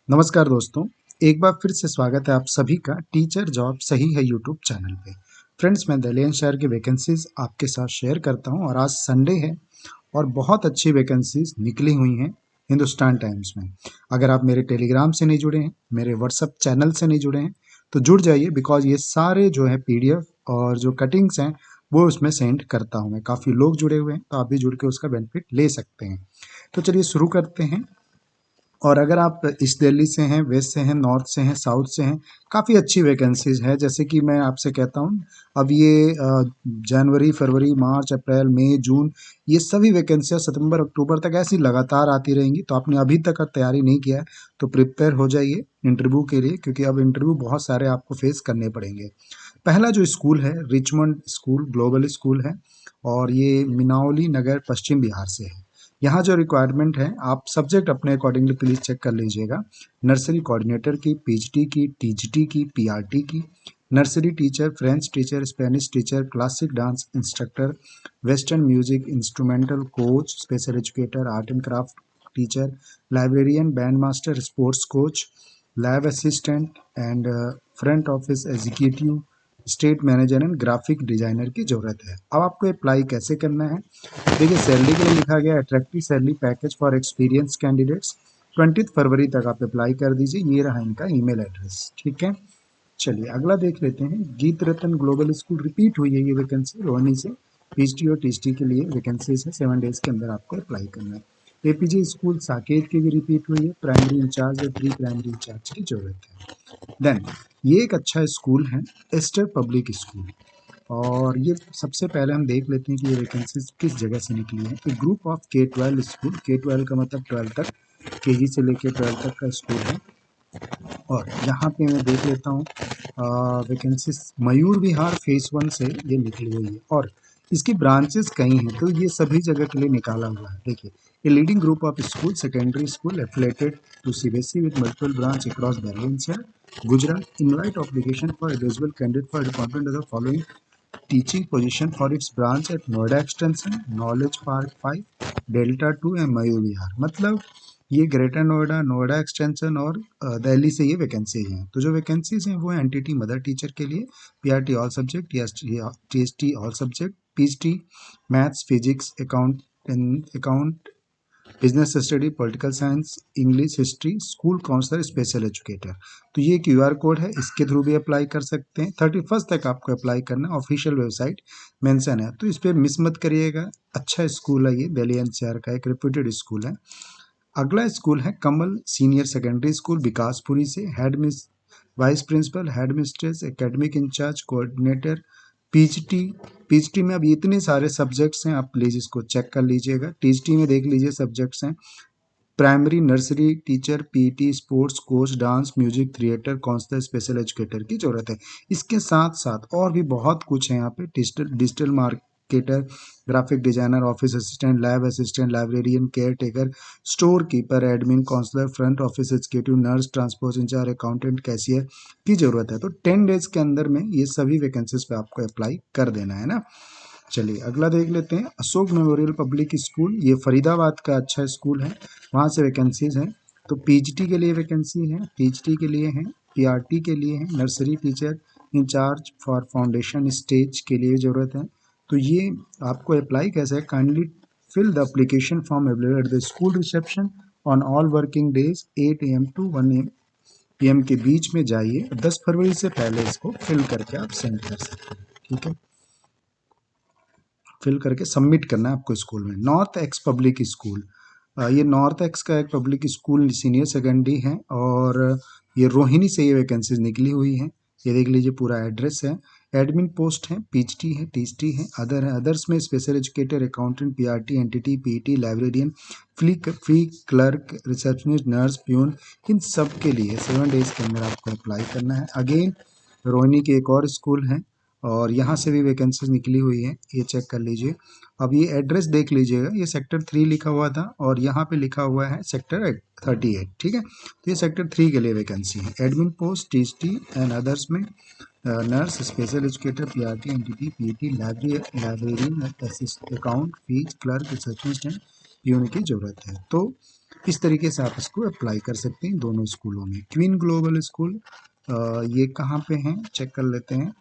नमस्कार दोस्तों, एक बार फिर से स्वागत है आप सभी का टीचर जॉब सही है यूट्यूब चैनल पे। फ्रेंड्स, मैं दलियन शहर की वैकेंसीज आपके साथ शेयर करता हूं और आज संडे है और बहुत अच्छी वैकेंसीज निकली हुई हैं हिंदुस्तान टाइम्स में। अगर आप मेरे टेलीग्राम से नहीं जुड़े हैं, मेरे व्हाट्सएप चैनल से नहीं जुड़े हैं, तो जुड़ जाइए बिकॉज ये सारे जो है पीडीएफ और जो कटिंग्स हैं वो उसमें सेंड करता हूँ मैं। काफ़ी लोग जुड़े हुए हैं तो आप भी जुड़ के उसका बेनिफिट ले सकते हैं। तो चलिए शुरू करते हैं। और अगर आप ईस्ट दिल्ली से हैं, वेस्ट से हैं, नॉर्थ से हैं, साउथ से हैं, काफ़ी अच्छी वैकेंसीज है। जैसे कि मैं आपसे कहता हूँ, अब ये जनवरी, फरवरी, मार्च, अप्रैल, मई, जून, ये सभी वैकेंसियाँ सितंबर, अक्टूबर तक ऐसी लगातार आती रहेंगी। तो आपने अभी तक तैयारी नहीं किया है तो प्रिपेयर हो जाइए इंटरव्यू के लिए, क्योंकि अब इंटरव्यू बहुत सारे आपको फेस करने पड़ेंगे। पहला जो स्कूल है रिचमंड स्कूल ग्लोबल स्कूल है और ये मिनावली नगर पश्चिम बिहार से है। यहाँ जो रिक्वायरमेंट है आप सब्जेक्ट अपने अकॉर्डिंगली प्लीज चेक कर लीजिएगा। नर्सरी कोऑर्डिनेटर की, पीएचडी की, टीजीटी की, पीआरटी की, nursery teacher, French teacher, Spanish teacher, classic dance instructor, western music instrumental coach, special educator, art and craft teacher, librarian, band master, sports coach, lab assistant and front office executive, state manager and graphic designer की जरूरत है। अब आपको apply कैसे करना है? देखिए, salary के लिए लिखा गया attractive salary package for experience candidates. 20 फरवरी तक आप अप्लाई कर दीजिए। ये रहा इनका ईमेल एड्रेस। ठीक है, चलिए अगला देख लेते हैं। गीत रतन ग्लोबल स्कूल, रिपीट हुई है ये वैकेंसी रोहिणी से। पीएचडी और टीएचडी के लिए वैकेंसीज है। 7 डेज के अंदर आपको अप्लाई करना है। एपीजे स्कूल साकेत की भी रिपीट हुई है। प्राइमरी इंचार्ज और प्री प्राइमरी इंचार्ज की जरूरत है। देन ये एक अच्छा स्कूल है, एस्टर पब्लिक स्कूल। और ये सबसे पहले हम देख लेते हैं कि ये वैकेंसीज किस जगह से निकली है। एक group of K-12 school, K-12 का मतलब 12 तक, केजी से लेकर 12 तक का स्कूल है। और यहाँ पे मैं देख लेता हूँ वैकेंसीज मयूर विहार फेस 1 से ये निकली हुई है और इसकी ब्रांचेस कई हैं, तो ये सभी जगह के लिए निकाला हुआ है। देखिए, a leading group of school, secondary school affiliated to CBSE with multiple branch across Delhi NCR, Gujarat, invite application for eligible candidate for appointment of the following teaching position for its branch at Noida Extension, Knowledge Park 5, Delta 2 and Mayur Vihar. मतलब ये greater Noida, Noida extension और दिल्ली से ये vacancy हैं। तो जो vacancies हैं वो है एनटीटी मदर टीचर के लिए, PRT all subject, TST all subject, PhD maths, physics, account, business study, political science, English, history, school counsellor, special educator. तो ये क्यूआर कोड है, इसके थ्रू भी अप्लाई कर सकते हैं। 31 तक आपको अप्लाई करना है। ऑफिशियल वेबसाइट मेंशन है, तो इस पर मिस मत करिएगा। अच्छा स्कूल है ये, दिल्ली एनसीआर का एक रेप्यूटेड स्कूल है। अगला स्कूल है Kamal senior secondary school, Vikaspuri से। Head miss vice principal, head mistress, academic incharge, coordinator, PhD. PhD में अब इतने सारे सब्जेक्ट्स हैं, आप प्लीज इसको चेक कर लीजिएगा। टीएचडी में देख लीजिए सब्जेक्ट्स हैं, primary nursery teacher, PT, sports coach, dance, music, theatre, counsellor, special educator की जरूरत है। इसके साथ साथ और भी बहुत कुछ है यहाँ पे। Digital marketer, graphic designer, office assistant, lab assistant, librarian, care taker, store keeper, admin, counsellor, front office executive, nurse, transport incharge, accountant, cashier की जरूरत है। तो 10 डेज के अंदर में ये सभी वैकेंसीज पे आपको अप्लाई कर देना है ना। चलिए अगला देख लेते हैं। अशोक मेमोरियल पब्लिक स्कूल, ये फरीदाबाद का अच्छा स्कूल है, वहाँ से वैकेंसीज हैं। तो पीएचडी के लिए वैकेंसी है, पीएचडी के लिए है, पीआरटी के लिए है, nursery teacher incharge for foundation stage के लिए ज़रूरत है। तो ये आपको अप्लाई कैसे है? Kindly fill the application form available at the school reception on all working days 8 AM to 1 PM के बीच में जाइए। 10 फरवरी से पहले इसको फिल करके आप सेंड कर सकते हैं। ठीक है, फिल करके सबमिट करना है आपको स्कूल में। नॉर्थ एक्स पब्लिक स्कूल, ये नॉर्थ एक्स का एक पब्लिक स्कूल सीनियर सेकेंडरी है और ये रोहिणी से ये वैकेंसीज निकली हुई हैं। ये देख लीजिए, पूरा एड्रेस है। एडमिन पोस्ट है, पीएचडी है, टीएचडी है, अदर है। अदर्स में special educator, accountant, PRT, NTT, PET, librarian, fee clerk, receptionist, nurse, peon, इन सब के लिए 7 डेज के अंदर आपको अप्लाई करना है। अगेन रोहिणी के एक और स्कूल है और यहाँ से भी वैकेंसीज निकली हुई है, ये चेक कर लीजिए। अब ये एड्रेस देख लीजिएगा, ये सेक्टर 3 लिखा हुआ था और यहाँ पे लिखा हुआ है सेक्टर 38। ठीक है, तो ये सेक्टर 3 के लिए वैकेंसी है। Admin post, THD and others में nurse, special educator, PRT, NTT, PT, librarian, assist, account, fees clerk, receptionist and peon की जरूरत है। तो इस तरीके से आप इसको अप्लाई कर सकते हैं दोनों स्कूलों में। क्वीन ग्लोबल स्कूल ये कहाँ पे हैं, चेक कर लेते हैं।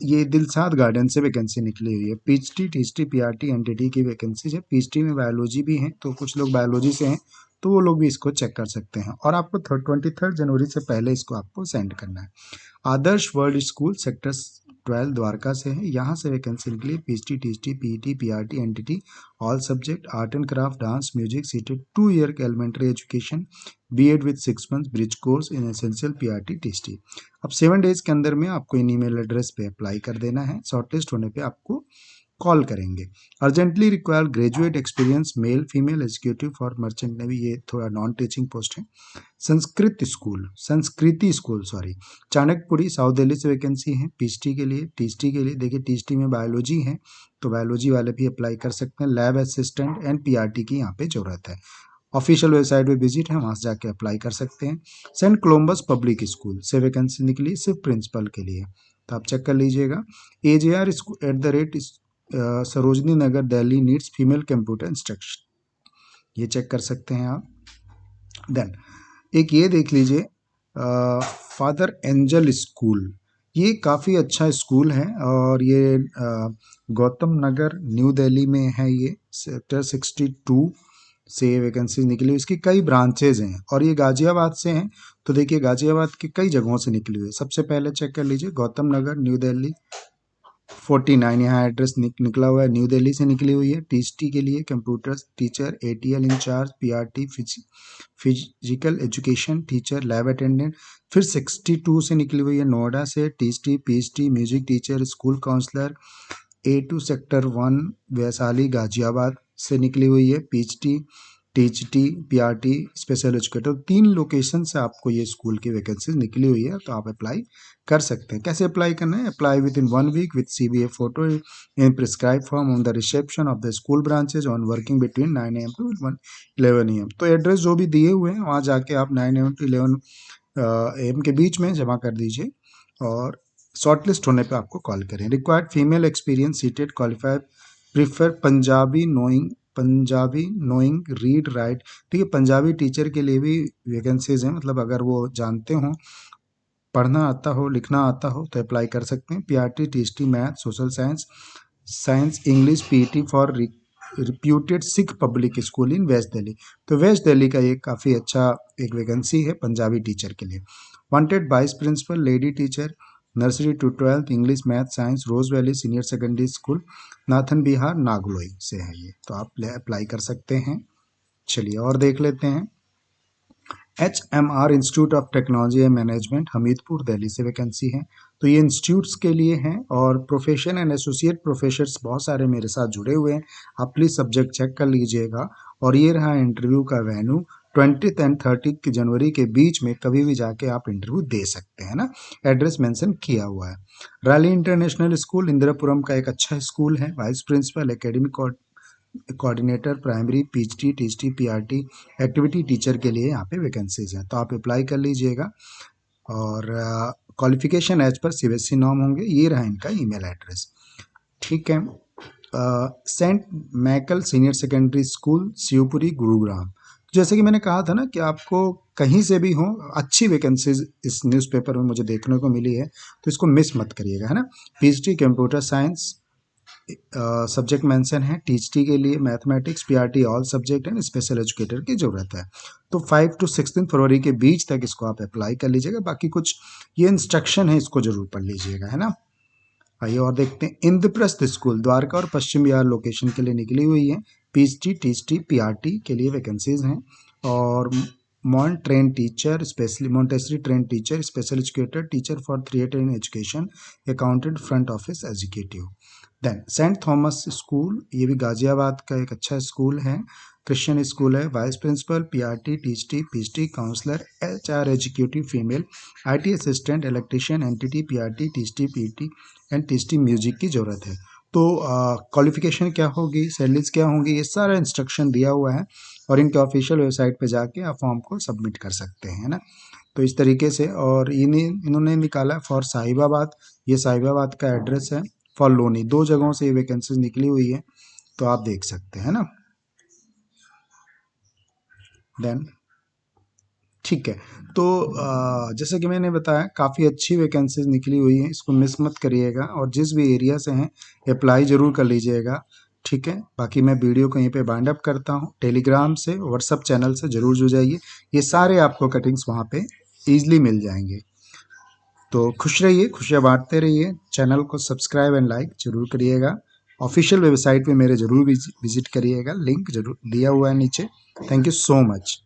ये दिलसाद गार्डन से वैकेंसी निकली हुई है। पीएचडी, टीएचडी, पीआरटी, एनटीटी की वैकेंसी है। पीएचडी में बायोलॉजी भी है, तो कुछ लोग बायोलॉजी से हैं तो वो लोग भी इसको चेक कर सकते हैं। और आपको 23 जनवरी से पहले इसको आपको सेंड करना है। Adarsh world school sector 12 Dwarka से है। यहाँ से वैकेंसी निकली PhD, THD, PET, PRT, NTT, all subject, art and craft, dance, music, seated 2 year elementary education, BEd with 6 month bridge course in essential, PRT, THD. अब 7 डेज के अंदर में आपको इन ईमेल एड्रेस पे अप्लाई कर देना है। शॉर्टलिस्ट होने पे आपको कॉल करेंगे। Urgently require graduate experience male female executive for merchant navy, ये थोड़ा नॉन टीचिंग पोस्ट है। संस्कृति school sorry, Chanakyapuri south Delhi से वैकेंसी है पीएचडी के लिए। टीएचडी के लिए देखिए, टीएचडी में बायोलॉजी है तो बायोलॉजी वाले भी अप्लाई कर सकते हैं। लैब असिस्टेंट एंड पीआरटी की यहाँ पे जरूरत है। ऑफिशियल वेबसाइट पे विजिट है, वहाँ से जाके अप्लाई कर सकते हैं। सेंट कोलम्बस पब्लिक स्कूल से वैकेंसी निकली सिर्फ प्रिंसिपल के लिए, तो आप चेक कर लीजिएगा। AJR school at the rate Sarojini Nagar Delhi needs female computer instruction, ये चेक कर सकते हैं आप। देन एक ये देख लीजिए फादर एंजल स्कूल, ये काफ़ी अच्छा स्कूल है और ये गौतम नगर न्यू दिल्ली में है। ये सेक्टर 62 से वैकेंसी निकली हुई, इसकी कई ब्रांचेज हैं और ये गाजियाबाद से हैं। तो देखिए गाजियाबाद की कई जगहों से निकली हुई है। सबसे पहले चेक कर लीजिए गौतम नगर न्यू दिल्ली 49, यहाँ एड्रेस निकला हुआ है, न्यू दिल्ली से निकली हुई है। टीएचडी के लिए computer teacher, ATL incharge, PRT physical education teacher, lab attendant. फिर 62 से निकली हुई है नोएडा से, THD, PhD, music teacher, school counsellor, A2 sector 1 Vaishali Ghaziabad से निकली हुई है। PhD, THD, PRT, special educator, 3 location से आपको ये स्कूल की वैकेंसी निकली हुई है, तो आप अप्लाई कर सकते हैं। कैसे अप्लाई करना है? Apply with in 1 week with CBA photo in prescribe form on the reception of the school branches on working between 9 AM to 11 AM। तो एड्रेस जो भी दिए हुए हैं वहाँ जाके आप 9 AM टू 11 AM के बीच में जमा कर दीजिए और शॉर्टलिस्ट होने पे आपको कॉल करें। Required female experience seated qualified prefer Punjabi knowing read write. ठीक है, पंजाबी टीचर के लिए भी वैकेंसीज हैं, मतलब अगर वो जानते हो, पढ़ना आता हो, लिखना आता हो तो अप्लाई कर सकते हैं। PRT, THD, math, social science, science English, PT for reputed Sikh public school in west Delhi. तो वेस्ट दिल्ली का ये काफ़ी अच्छा एक वैकेंसी है पंजाबी टीचर के लिए। Wanted vice principal lady teacher nursery to 12th English math science, rose valley senior secondary school, Nathan Bihar Nangloi से है ये, तो आप अप्लाई कर सकते हैं। चलिए और देख लेते हैं। HMR institute of technology and management Hamirpur Delhi से वैकेंसी है। तो ये इंस्टीट्यूट्स के लिए हैं और प्रोफेशन एंड एसोसिएट प्रोफेसर्स बहुत सारे मेरे साथ जुड़े हुए हैं, आप प्लीज़ सब्जेक्ट चेक कर लीजिएगा। और ये रहा इंटरव्यू का वेन्यू, 20 एंड 30 जनवरी के बीच में कभी भी जाके आप इंटरव्यू दे सकते हैं ना। एड्रेस मेंशन किया हुआ है। रैली इंटरनेशनल स्कूल इंदिरापुरम का एक अच्छा स्कूल है। Vice principal, academic coordinator, primary, PhD, THD, PRT, activity teacher के लिए यहाँ पे वैकेंसीज हैं, तो आप अप्लाई कर लीजिएगा। और क्वालिफिकेशन एज पर सीबीएसई नॉर्म होंगे। ये रहा इनका ईमेल एड्रेस, ठीक है। Saint Michael senior secondary school Shivpuri Gurugram. जैसे कि मैंने कहा था ना कि आपको कहीं से भी हो अच्छी वैकेंसीज इस न्यूज़पेपर में मुझे देखने को मिली है, तो इसको मिस मत करिएगा, है ना। PhD computer science subject mention है। टीएचडी के लिए mathematics, PRT all subject and special educator की जरूरत है। तो 5 to 16 फरवरी के बीच तक इसको आप अप्लाई कर लीजिएगा। बाकी कुछ ये इंस्ट्रक्शन है, इसको जरूर पढ़ लीजिएगा, है ना। आइए और देखते हैं। इंद्रप्रस्थ स्कूल द्वारका और पश्चिम बिहार लोकेशन के लिए निकली हुई है। पीएचडी, टीएचडी, पीआरटी के लिए वैकेंसीज हैं। और Montessori train teacher, special educator, teacher for theatre in education, accountant, front office executive. Then saint Thomas school, ये भी गाजियाबाद का एक अच्छा स्कूल है, क्रिश्चियन स्कूल है। Vice principal, PRT, THD, PhD, counsellor, HR executive female, IT assistant, electrician, NTT, PRT, THD, PT and THD music की जरूरत है। तो क्वालिफिकेशन क्या होगी, सैलरीज क्या होंगी, ये सारा इंस्ट्रक्शन दिया हुआ है और इनके ऑफिशियल वेबसाइट पे जाके आप फॉर्म को सबमिट कर सकते हैं, है ना। तो इस तरीके से। और इन्होंने निकाला फॉर साहिबाबाद, ये साहिबाबाद का एड्रेस है। फॉर लोनी, 2 जगहों से ये वैकेंसीज निकली हुई है, तो आप देख सकते हैं ना। देन ठीक है। तो जैसे कि मैंने बताया काफ़ी अच्छी वैकेंसीज निकली हुई हैं, इसको मिस मत करिएगा और जिस भी एरिया से हैं अप्लाई ज़रूर कर लीजिएगा। ठीक है, बाकी मैं वीडियो को यहीं पे बाइंड अप करता हूँ। टेलीग्राम से, व्हाट्सअप चैनल से ज़रूर जुड़ जाइए, ये सारे आपको कटिंग्स वहाँ पे ईजिली मिल जाएंगे। तो खुश रहिए, खुशियाँ बांटते रहिए। चैनल को सब्सक्राइब एंड लाइक जरूर करिएगा। ऑफिशियल वेबसाइट पे मेरे जरूर विजिट करिएगा, लिंक जरूर दिया हुआ है नीचे। Thank you so much.